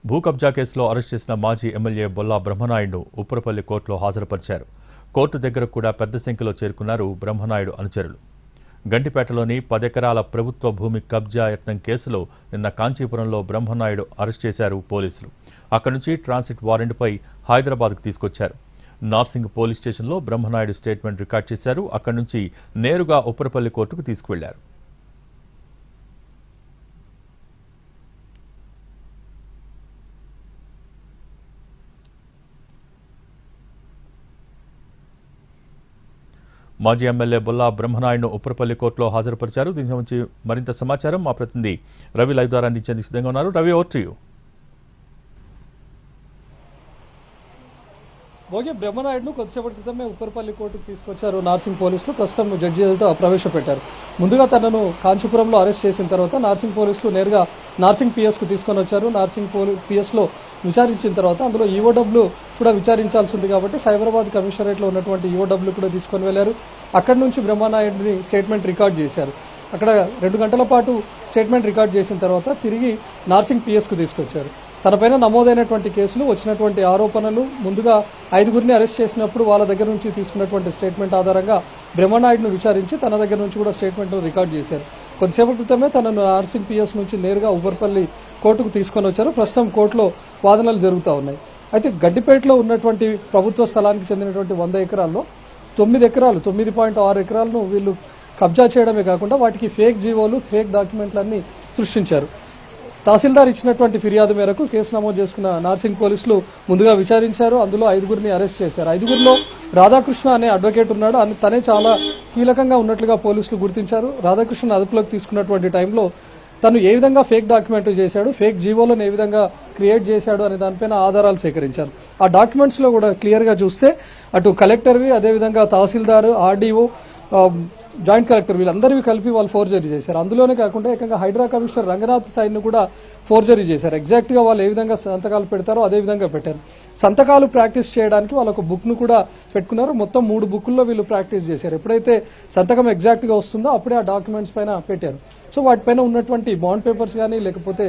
భూ కబ్జా కేసులో అరెస్ట్ చేసిన మాజీ ఎమ్మెల్యే బొల్లా బ్రహ్మనాయుడును ఉప్పరపల్లి కోర్టులో హాజరుపరిచారు. కోర్టు దగ్గర కూడా పెద్ద సంఖ్యలో చేరుకున్నారు బ్రహ్మనాయుడు అనుచరులు. గండిపేటలోని 10 ఎకరాల ప్రభుత్వ భూమి కబ్జా యత్నం కేసులో నిన్న కాంచీపురంలో బ్రహ్మనాయుడు అరెస్ట్ చేశారు పోలీసులు. అక్కడి నుంచి ట్రాన్సిట్ వారెంట్పై హైదరాబాద్కు తీసుకొచ్చారు. నార్సింగ్ పోలీస్ స్టేషన్లో బ్రహ్మనాయుడు స్టేట్మెంట్ రికార్డ్ చేశారు. అక్కడి నుంచి నేరుగా ఉప్పరపల్లి కోర్టుకు తీసుకువెళ్లారు. మాజీ ఎమ్మెల్యే బొల్లా బ్రహ్మనాయుడును ఉప్పరపల్లి కోర్టులో హాజరుపరిచారు. దీని గురించి మరింత సమాచారం మా ప్రతినిధి రవి లైవ్ ద్వారా అందించేందుకు సిద్ధంగా ఉన్నారు. Ravi, over to you. Bhogi బ్రహ్మనాయుడును కొద్దిసేపటి క్రితమే ఉప్పరపల్లి కోర్టుకు తీసుకొచ్చారు నార్సింగ్ పోలీసులు. ప్రస్తుతం జడ్జిలతో ప్రవేశపెట్టారు. ముందుగా తనను కాంచీపురంలో అరెస్ట్ చేసిన తర్వాత నార్సింగ్ పోలీసులు నేరుగా నార్సింగ్ పిఎస్కు తీసుకొని వచ్చారు. నార్సింగ్ పిఎస్లో విచారించిన తర్వాత అందులో ఈఓడబ్ల్యూ కూడా విచారించాల్సి ఉంది కాబట్టి సైబరాబాద్ కమిషనరేట్లో ఉన్నటువంటి ఈఓడబ్ల్యూ కూడా తీసుకొని వెళ్లారు. అక్కడి నుంచి బ్రహ్మనాయుడిని స్టేట్మెంట్ రికార్డ్ చేశారు. అక్కడ 2 గంటల పాటు స్టేట్మెంట్ రికార్డ్ చేసిన తర్వాత తిరిగి నార్సింగ్ పిఎస్కు తీసుకొచ్చారు. తనపైన నమోదైనటువంటి కేసులు, వచ్చినటువంటి ఆరోపణలు, ముందుగా 5గురిని అరెస్ట్ చేసినప్పుడు వాళ్ళ దగ్గర నుంచి తీసుకున్నటువంటి స్టేట్మెంట్ ఆధారంగా బ్రహ్మనాయుడును విచారించి తన దగ్గర నుంచి కూడా స్టేట్మెంట్ రికార్డ్ చేశారు. కొద్దిసేపటి క్రితమే తనను నార్సింగ్ పిఎస్ నుంచి నేరుగా ఉప్పరపల్లి కోర్టుకు తీసుకొని వచ్చారు. ప్రస్తుతం కోర్టులో వాదనలు జరుగుతూ ఉన్నాయి. అయితే గడ్డిపేటలో ఉన్నటువంటి ప్రభుత్వ స్థలానికి చెందినటువంటి 100 ఎకరాల్లో 9 ఎకరాలు 9.6 ఎకరాలను వీళ్ళు కబ్జా చేయడమే కాకుండా వాటికి ఫేక్ జీవోలు, ఫేక్ డాక్యుమెంట్లన్నీ సృష్టించారు. తహసీల్దార్ ఇచ్చినటువంటి ఫిర్యాదు మేరకు కేసు నమోదు చేసుకున్న నార్సింగ్ పోలీసులు ముందుగా విచారించారు. అందులో 5గురిని అరెస్ట్ చేశారు. 5గురిలో రాధాకృష్ణ అనే అడ్వకేట్ ఉన్నాడు. తనే చాలా కీలకంగా ఉన్నట్లుగా పోలీసులు గుర్తించారు. రాధాకృష్ణ అదుపులోకి తీసుకున్నటువంటి టైంలో తను ఏ విధంగా ఫేక్ డాక్యుమెంట్ చేశాడు, ఫేక్ జీవోలను ఏ విధంగా క్రియేట్ చేశాడు అనే దానిపైన ఆధారాలు సేకరించారు. ఆ డాక్యుమెంట్స్ లో కూడా క్లియర్ గా చూస్తే అటు కలెక్టర్వి, అదేవిధంగా తహసీల్దార్, ఆర్డీఓ, జాయింట్ కలెక్టర్ వీళ్ళందరివి కలిపి వాళ్ళు ఫోర్జరీ చేశారు. అందులోనే కాకుండా ఏకంగా హైడ్రా కమిషనర్ రంగనాథ్ సైన్ ను కూడా ఫోర్జరీ చేశారు. ఎగ్జాక్ట్ గా వాళ్ళు ఏ విధంగా సంతకాలు పెడతారో అదే విధంగా పెట్టారు. సంతకాలు ప్రాక్టీస్ చేయడానికి వాళ్ళు ఒక బుక్ ను కూడా పెట్టుకున్నారు. మొత్తం 3 బుక్కుల్లో వీళ్ళు ప్రాక్టీస్ చేశారు. ఎప్పుడైతే సంతకం ఎగ్జాక్ట్ గా వస్తుందో అప్పుడే ఆ డాక్యుమెంట్స్ పైన పెట్టారు. సో వాటిపైన ఉన్నటువంటి బాండ్ పేపర్స్ కానీ లేకపోతే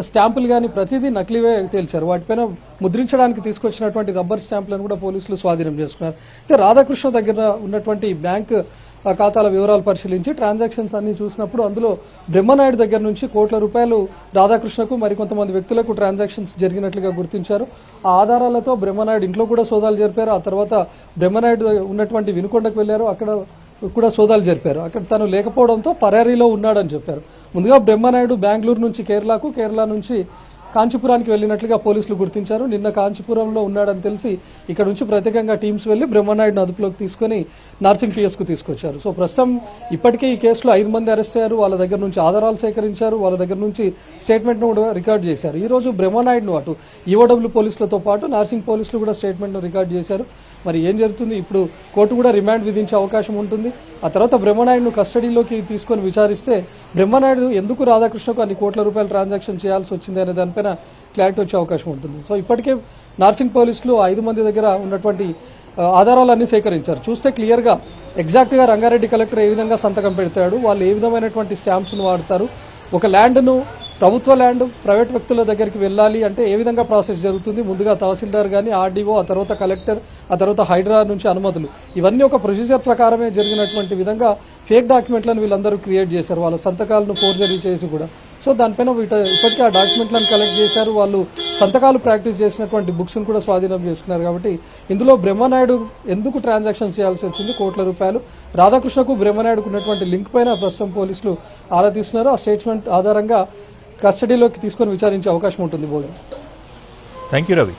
స్టాంపులు కానీ ప్రతిదీ నకిలీవే తేల్చారు. వాటిపైన ముద్రించడానికి తీసుకొచ్చినటువంటి రబ్బర్ స్టాంపులను కూడా పోలీసులు స్వాధీనం చేసుకున్నారు. అయితే రాధాకృష్ణ దగ్గర ఉన్నటువంటి బ్యాంక్ ఖాతాల వివరాలు పరిశీలించి ట్రాన్సాక్షన్స్ అన్ని చూసినప్పుడు అందులో బ్రహ్మనాయుడు దగ్గర నుంచి కోట్ల రూపాయలు రాధాకృష్ణకు మరికొంతమంది వ్యక్తులకు ట్రాన్సాక్షన్స్ జరిగినట్లుగా గుర్తించారు. ఆ ఆధారాలతో బ్రహ్మనాయుడు ఇంట్లో కూడా సోదాలు జరిపారు. ఆ తర్వాత బ్రహ్మనాయుడు ఉన్నటువంటి వినుకొండకు వెళ్లారు. అక్కడ కూడా సోదాలు జరిపారు. అక్కడ తను లేకపోవడంతో పరారీలో ఉన్నాడని చెప్పారు. ముందుగా బ్రహ్మనాయుడు బెంగళూరు నుంచి కేరళ నుంచి కాంచీపురానికి వెళ్లినట్లుగా పోలీసులు గుర్తించారు. నిన్న కాంచీపురంలో ఉన్నాడని తెలిసి ఇక్కడ నుంచి ప్రత్యేకంగా టీమ్స్ వెళ్లి బ్రహ్మనాయుడును అదుపులోకి తీసుకుని నార్సింగ్ పిఎస్ కు తీసుకొచ్చారు. సో ప్రస్తుతం ఇప్పటికే ఈ కేసులో 5 మంది అరెస్ట్ అయ్యారు. వాళ్ళ దగ్గర నుంచి ఆధారాలు సేకరించారు. వాళ్ళ దగ్గర నుంచి స్టేట్మెంట్ ను కూడా రికార్డ్ చేశారు. ఈ రోజు బ్రహ్మనాయుడును అటు ఈఓడబ్ల్యూ పోలీసులతో పాటు నార్సింగ్ పోలీసులు కూడా స్టేట్మెంట్ ను రికార్డ్ చేశారు. మరి ఏం జరుగుతుంది, ఇప్పుడు కోర్టు కూడా రిమాండ్ విధించే అవకాశం ఉంటుంది. ఆ తర్వాత బ్రహ్మనాయుడును కస్టడీలోకి తీసుకొని విచారిస్తే బ్రహ్మనాయుడు ఎందుకు రాధాకృష్ణకు అన్ని కోట్ల రూపాయల ట్రాన్సాక్షన్ చేయాల్సి వచ్చింది అనే దానిపైన క్లారిటీ వచ్చే అవకాశం ఉంటుంది. సో ఇప్పటికే నార్సింగ్ పోలీసులు 5 మంది దగ్గర ఉన్నటువంటి ఆధారాలన్నీ సేకరించారు. చూస్తే క్లియర్ గా ఎగ్జాక్ట్ గా రంగారెడ్డి కలెక్టర్ ఏ విధంగా సంతకం పెడతాడు, వాళ్ళు ఏ విధమైనటువంటి స్టాంప్స్ ను వాడతారు, ఒక ల్యాండ్ ను ప్రభుత్వ ల్యాండ్ ప్రైవేట్ వ్యక్తుల దగ్గరికి వెళ్ళాలి అంటే ఏ విధంగా ప్రాసెస్ జరుగుతుంది, ముందుగా తహసీల్దార్ గానీ, ఆర్డీఓ, ఆ తర్వాత కలెక్టర్, ఆ తర్వాత హైడ్రా నుంచి అనుమతులు, ఇవన్నీ ఒక ప్రొసీజర్ ప్రకారమే జరిగినటువంటి విధంగా ఫేక్ డాక్యుమెంట్లను వీళ్ళందరూ క్రియేట్ చేశారు. వాళ్ళ సంతకాలను ఫోర్జరీ చేసి కూడా. సో దానిపైన ఇప్పటికే ఆ డాక్యుమెంట్లను కలెక్ట్ చేశారు. వాళ్ళు సంతకాలు ప్రాక్టీస్ చేసినటువంటి బుక్స్ ను కూడా స్వాధీనం చేసుకున్నారు. కాబట్టి ఇందులో బ్రహ్మనాయుడు ఎందుకు ట్రాన్సాక్షన్ చేయాల్సి వచ్చింది కోట్ల రూపాయలు, రాధాకృష్ణకు బ్రహ్మనాయుడుకు ఉన్నటువంటి లింక్ పైన ప్రస్తుతం పోలీసులు ఆరా తీస్తున్నారు. ఆ స్టేట్మెంట్ ఆధారంగా కస్టడీలోకి తీసుకొని విచారించే అవకాశం ఉంటుంది. Thank you Ravi.